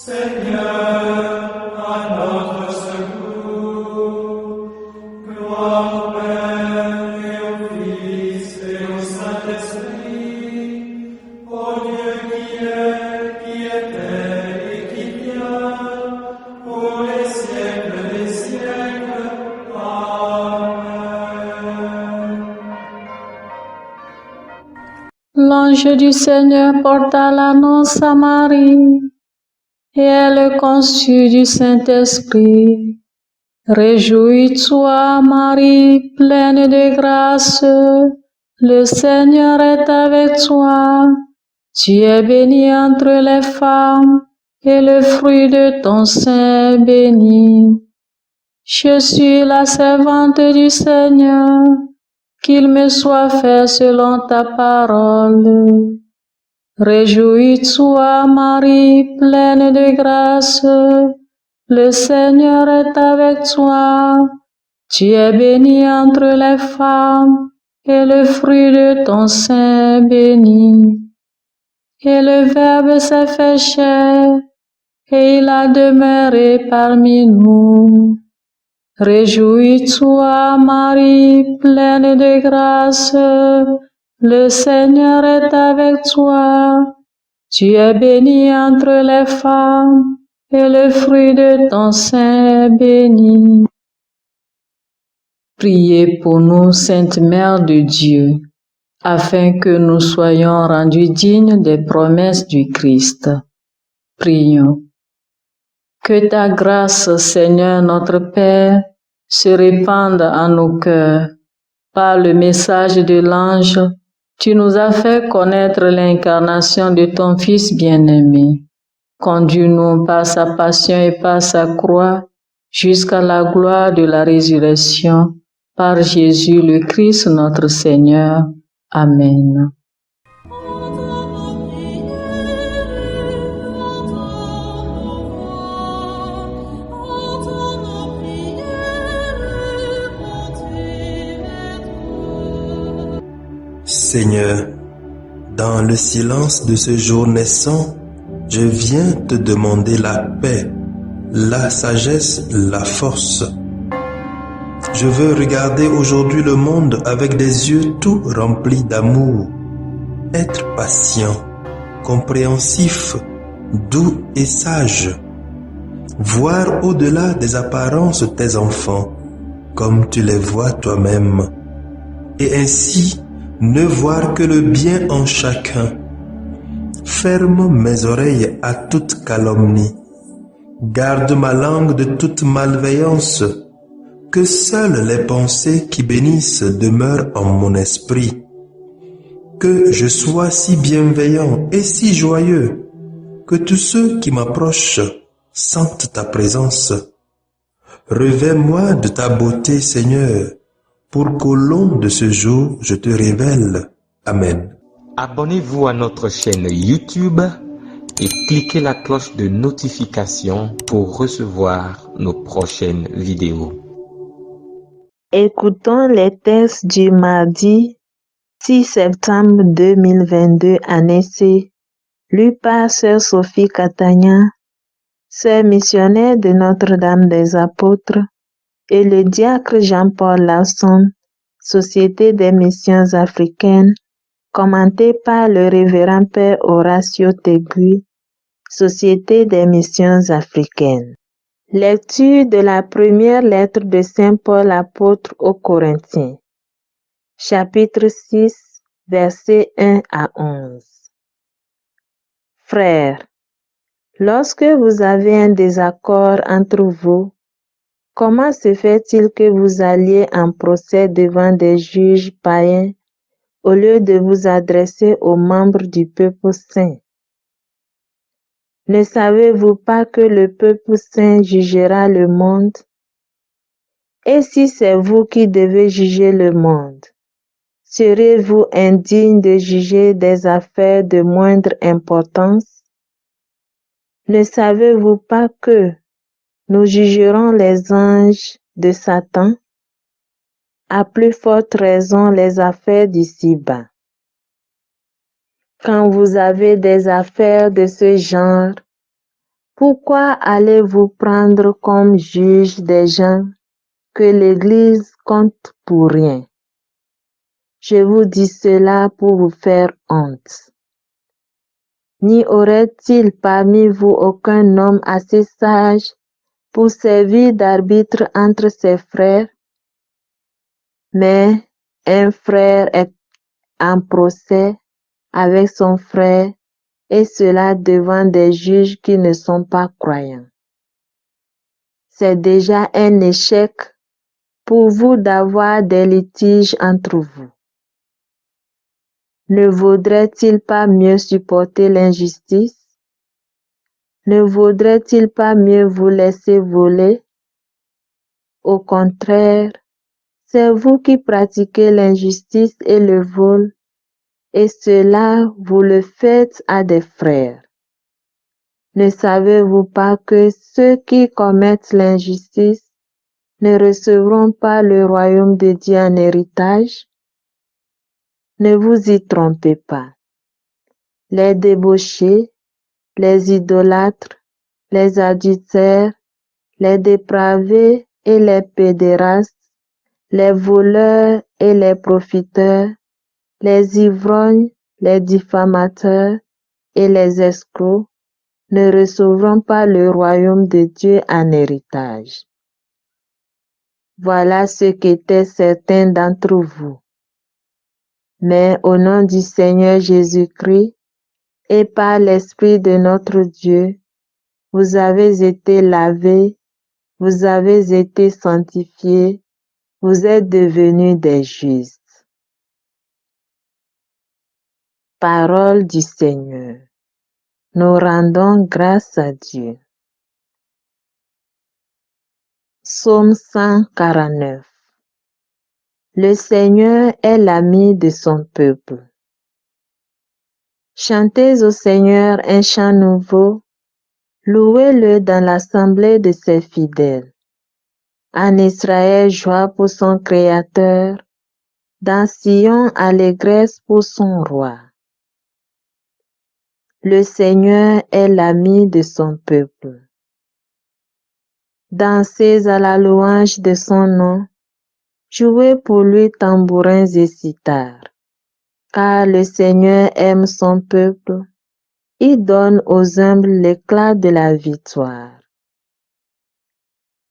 Seigneur, à notre secours. Gloire au Père et au Fils et au Saint-Esprit, au Dieu qui est, qui était et qui vient, pour les siècles des siècles. Amen. L'ange du Seigneur porta l'annonce à Marie, et elle conçut du Saint-Esprit. Réjouis-toi, Marie, pleine de grâce, le Seigneur est avec toi. Tu es bénie entre les femmes, et le fruit de ton sein est béni. Je suis la servante du Seigneur, qu'il me soit fait selon ta parole. Réjouis-toi, Marie, pleine de grâce, le Seigneur est avec toi. Tu es bénie entre les femmes, et le fruit de ton sein est béni. Et le Verbe s'est fait chair, et il a demeuré parmi nous. Réjouis-toi, Marie, pleine de grâce, le Seigneur est avec toi. Tu es bénie entre les femmes, et le fruit de ton sein est béni. Priez pour nous, Sainte Mère de Dieu, afin que nous soyons rendus dignes des promesses du Christ. Prions. Que ta grâce, Seigneur notre Père, se répande en nos cœurs. Par le message de l'ange, tu nous as fait connaître l'incarnation de ton Fils bien-aimé. Conduis-nous par sa passion et par sa croix jusqu'à la gloire de la résurrection, par Jésus le Christ notre Seigneur. Amen. Seigneur, dans le silence de ce jour naissant, je viens te demander la paix, la sagesse, la force. Je veux regarder aujourd'hui le monde avec des yeux tout remplis d'amour, être patient, compréhensif, doux et sage, voir au-delà des apparences tes enfants, comme tu les vois toi-même, et ainsi ne voir que le bien en chacun. Ferme mes oreilles à toute calomnie. Garde ma langue de toute malveillance. Que seules les pensées qui bénissent demeurent en mon esprit. Que je sois si bienveillant et si joyeux, que tous ceux qui m'approchent sentent ta présence. Revêt-moi de ta beauté, Seigneur, pour qu'au long de ce jour, je te révèle. Amen. Abonnez-vous à notre chaîne YouTube et cliquez la cloche de notification pour recevoir nos prochaines vidéos. Écoutons les textes du mardi 6 septembre 2022 année C, lu par Sœur Sophie Catania, sœur missionnaire de Notre-Dame des Apôtres, et le diacre Jean-Paul Larsson, Société des missions africaines, commenté par le révérend Père Horacio Tegui, Société des missions africaines. Lecture de la première lettre de Saint Paul apôtre aux Corinthiens, chapitre 6, versets 1 à 11. Frères, lorsque vous avez un désaccord entre vous, comment se fait-il que vous alliez en procès devant des juges païens au lieu de vous adresser aux membres du peuple saint? Ne savez-vous pas que le peuple saint jugera le monde? Et si c'est vous qui devez juger le monde, serez-vous indigne de juger des affaires de moindre importance? Ne savez-vous pas que nous jugerons les anges de Satan? À plus forte raison les affaires d'ici-bas. Quand vous avez des affaires de ce genre, Pourquoi allez-vous prendre comme juge des gens que l'Église compte pour rien? Je vous dis cela pour vous faire honte. N'y aurait-il parmi vous aucun homme assez sage pour servir d'arbitre entre ses frères? Mais un frère est en procès avec son frère, et cela devant des juges qui ne sont pas croyants. C'est déjà un échec pour vous d'avoir des litiges entre vous. Ne vaudrait-il pas mieux supporter l'injustice? Ne vaudrait-il pas mieux vous laisser voler? Au contraire, c'est vous qui pratiquez l'injustice et le vol, et cela vous le faites à des frères. Ne savez-vous pas que ceux qui commettent l'injustice ne recevront pas le royaume de Dieu en héritage? Ne vous y trompez pas. Les débauchés, les idolâtres, les adultères, les dépravés et les pédérastes, les voleurs et les profiteurs, les ivrognes, les diffamateurs et les escrocs ne recevront pas le royaume de Dieu en héritage. Voilà ce qu'étaient certains d'entre vous. Mais au nom du Seigneur Jésus-Christ et par l'Esprit de notre Dieu, vous avez été lavés, vous avez été sanctifiés, vous êtes devenus des justes. Parole du Seigneur. Nous rendons grâce à Dieu. Psaume 149. Le Seigneur est l'ami de son peuple. Chantez au Seigneur un chant nouveau, louez-le dans l'assemblée de ses fidèles. En Israël, joie pour son Créateur, dans Sion, allégresse pour son roi. Le Seigneur est l'ami de son peuple. Dansez à la louange de son nom, jouez pour lui tambourins et cithars. Car le Seigneur aime son peuple, il donne aux humbles l'éclat de la victoire.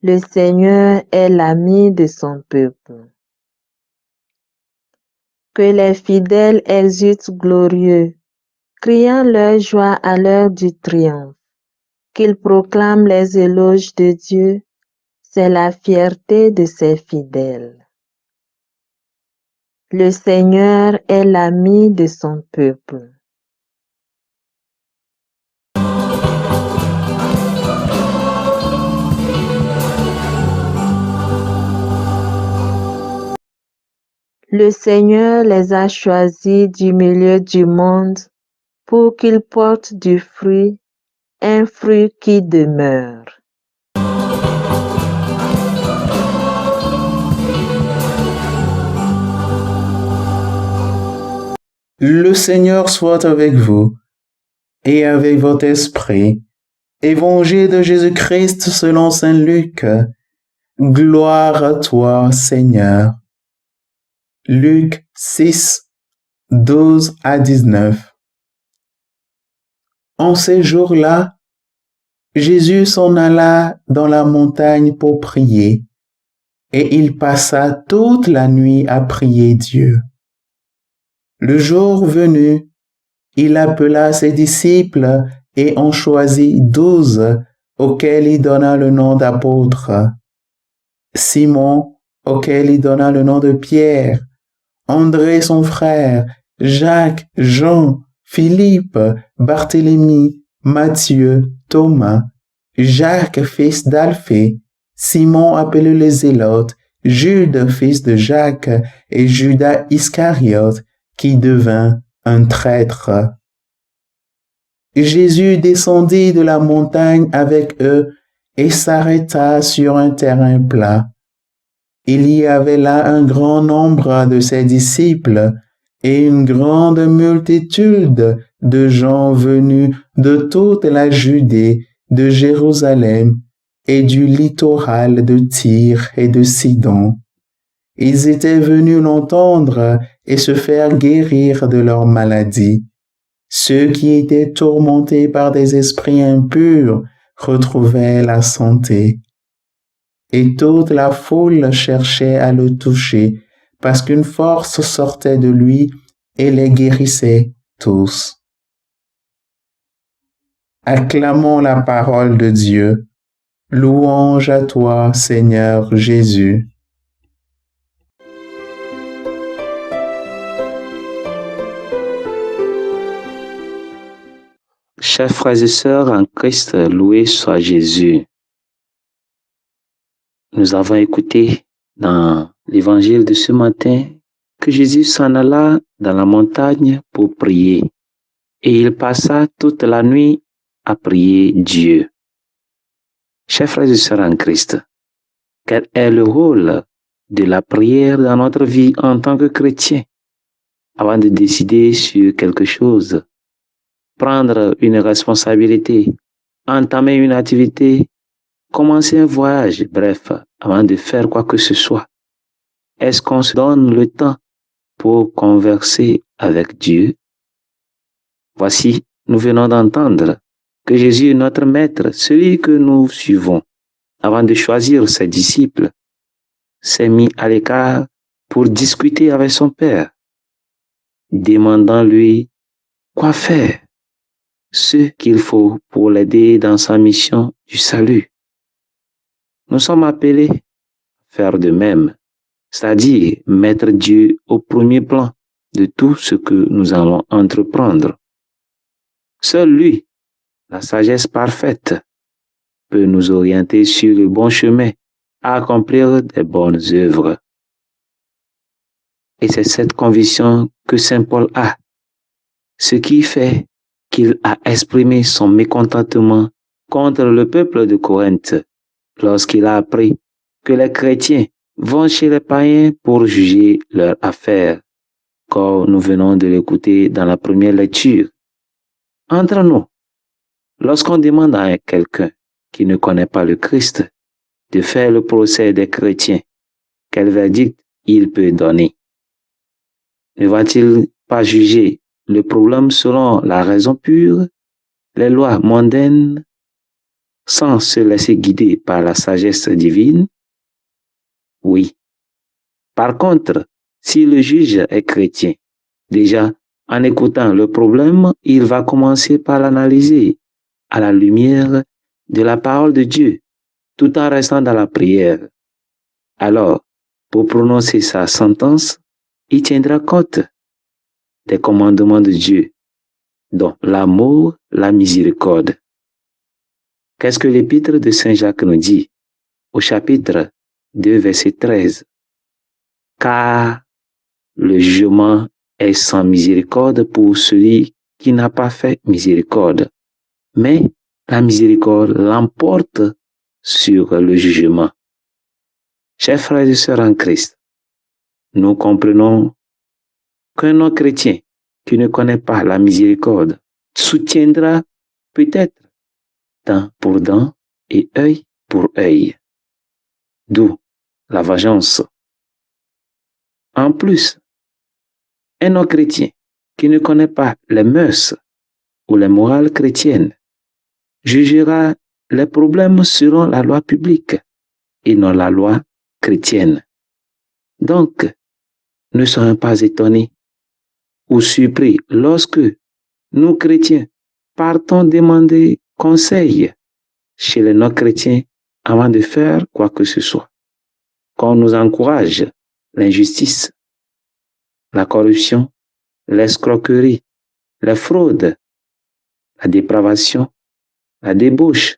Le Seigneur est l'ami de son peuple. Que les fidèles exultent glorieux, criant leur joie à l'heure du triomphe. Qu'ils proclament les éloges de Dieu, c'est la fierté de ses fidèles. Le Seigneur est l'ami de son peuple. Le Seigneur les a choisis du milieu du monde pour qu'ils portent du fruit, un fruit qui demeure. Le Seigneur soit avec vous et avec votre esprit. Évangile de Jésus-Christ selon saint Luc. Gloire à toi, Seigneur. Luc 6, 12 à 19. En ces jours-là, Jésus s'en alla dans la montagne pour prier, et il passa toute la nuit à prier Dieu. Le jour venu, il appela ses disciples et en choisit 12 auxquels il donna le nom d'apôtres. Simon, auquel il donna le nom de Pierre, André son frère, Jacques, Jean, Philippe, Barthélemy, Matthieu, Thomas, Jacques fils d'Alphée, Simon appelé le Zélote, Jude fils de Jacques et Judas Iscariote qui devint un traître. Jésus descendit de la montagne avec eux et s'arrêta sur un terrain plat. Il y avait là un grand nombre de ses disciples et une grande multitude de gens venus de toute la Judée, de Jérusalem et du littoral de Tyr et de Sidon. Ils étaient venus l'entendre et se faire guérir de leur maladie. Ceux qui étaient tourmentés par des esprits impurs retrouvaient la santé. Et toute la foule cherchait à le toucher parce qu'une force sortait de lui et les guérissait tous. Acclamons la parole de Dieu. Louange à toi, Seigneur Jésus. Chers frères et sœurs en Christ, loué soit Jésus. Nous avons écouté dans l'évangile de ce matin que Jésus s'en alla dans la montagne pour prier et il passa toute la nuit à prier Dieu. Chers frères et sœurs en Christ, quel est le rôle de la prière dans notre vie en tant que chrétien? Avant de décider sur quelque chose, prendre une responsabilité, entamer une activité, commencer un voyage, bref, avant de faire quoi que ce soit, est-ce qu'on se donne le temps pour converser avec Dieu? Voici, nous venons d'entendre que Jésus est notre maître, celui que nous suivons. Avant de choisir ses disciples, s'est mis à l'écart pour discuter avec son Père, demandant-lui quoi faire, ce qu'il faut pour l'aider dans sa mission du salut. Nous sommes appelés à faire de même, c'est-à-dire mettre Dieu au premier plan de tout ce que nous allons entreprendre. Seul lui, la sagesse parfaite, peut nous orienter sur le bon chemin à accomplir des bonnes œuvres. Et c'est cette conviction que Saint Paul a, ce qui fait qu'il a exprimé son mécontentement contre le peuple de Corinthe lorsqu'il a appris que les chrétiens vont chez les païens pour juger leurs affaires, comme nous venons de l'écouter dans la première lecture. Entre nous, lorsqu'on demande à quelqu'un qui ne connaît pas le Christ de faire le procès des chrétiens, quel verdict il peut donner? Ne va-t-il pas juger le problème selon la raison pure, les lois mondaines, sans se laisser guider par la sagesse divine? Oui. Par contre, si le juge est chrétien, déjà, en écoutant le problème, il va commencer par l'analyser à la lumière de la parole de Dieu, tout en restant dans la prière. Alors, pour prononcer sa sentence, il tiendra compte des commandements de Dieu, dont l'amour, la miséricorde. Qu'est-ce que l'épître de Saint Jacques nous dit au chapitre 2, verset 13? Car le jugement est sans miséricorde pour celui qui n'a pas fait miséricorde, mais la miséricorde l'emporte sur le jugement. Chers frères et sœurs en Christ, nous comprenons qu'un non-chrétien qui ne connaît pas la miséricorde soutiendra peut-être dent pour dent et œil pour œil. D'où la vengeance. En plus, un non-chrétien qui ne connaît pas les mœurs ou les morales chrétiennes jugera les problèmes selon la loi publique et non la loi chrétienne. Donc, ne soyons pas étonnés ou surpris lorsque nous, chrétiens, partons demander conseil chez les non-chrétiens avant de faire quoi que ce soit. Qu'on nous encourage l'injustice, la corruption, l'escroquerie, la fraude, la dépravation, la débauche,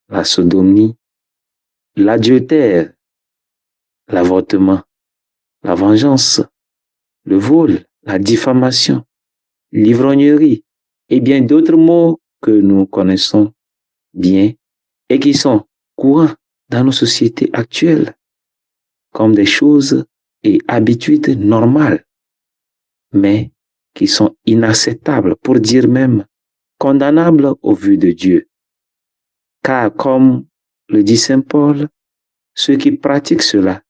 la sodomie, l'adultère, l'avortement, la vengeance, le vol, la diffamation, l'ivrognerie et bien d'autres mots que nous connaissons bien et qui sont courants dans nos sociétés actuelles comme des choses et habitudes normales, mais qui sont inacceptables, pour dire même condamnables au vu de Dieu. Car comme le dit Saint Paul, ceux qui pratiquent cela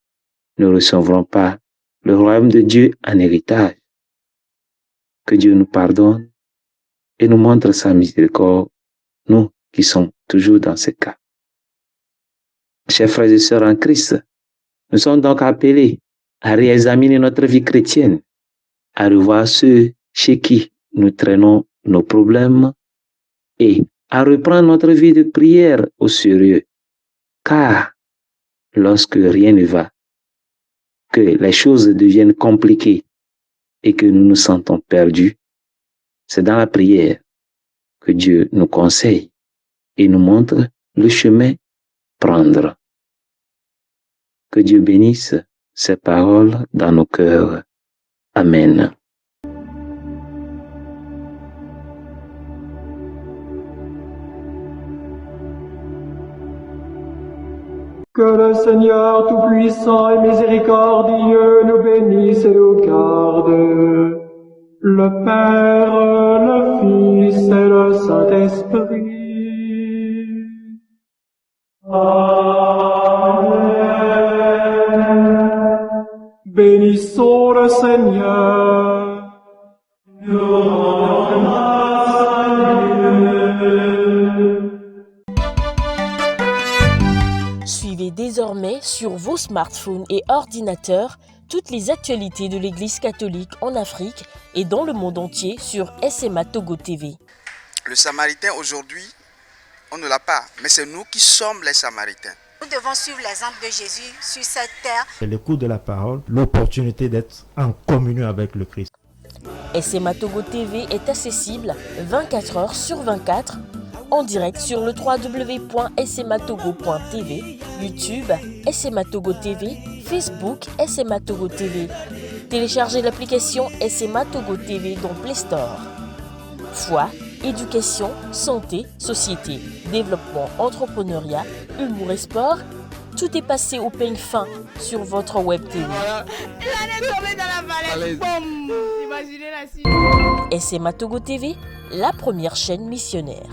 ne recevront pas le royaume de Dieu en héritage. Que Dieu nous pardonne et nous montre sa miséricorde, nous qui sommes toujours dans ce cas. Chers frères et sœurs en Christ, nous sommes donc appelés à réexaminer notre vie chrétienne, à revoir ceux chez qui nous traînons nos problèmes et à reprendre notre vie de prière au sérieux. Car lorsque rien ne va, que les choses deviennent compliquées et que nous nous sentons perdus, c'est dans la prière que Dieu nous conseille et nous montre le chemin prendre. Que Dieu bénisse ces paroles dans nos cœurs. Amen. Que le Seigneur Tout-Puissant et Miséricordieux nous bénisse et nous garde. Le Père, le Fils et le Saint-Esprit. Amen. Bénissons le Seigneur. Nous rendons grâce à Dieu. Suivez désormais sur vos smartphones et ordinateurs toutes les actualités de l'Église catholique en Afrique et dans le monde entier sur SMA Togo TV. Le Samaritain aujourd'hui, on ne l'a pas, mais c'est nous qui sommes les Samaritains. Nous devons suivre l'exemple de Jésus sur cette terre. C'est l'écoute de la parole, l'opportunité d'être en communion avec le Christ. SMA Togo TV est accessible 24 heures sur 24 en direct sur le www.smatogo.tv, YouTube, SMA Togo TV, Facebook, SMA Togo TV. Téléchargez l'application SMA Togo TV dans Play Store. Foi, éducation, santé, société, développement, entrepreneuriat, humour et sport, tout est passé au peigne fin sur votre web TV. SMA Togo TV, la première chaîne missionnaire.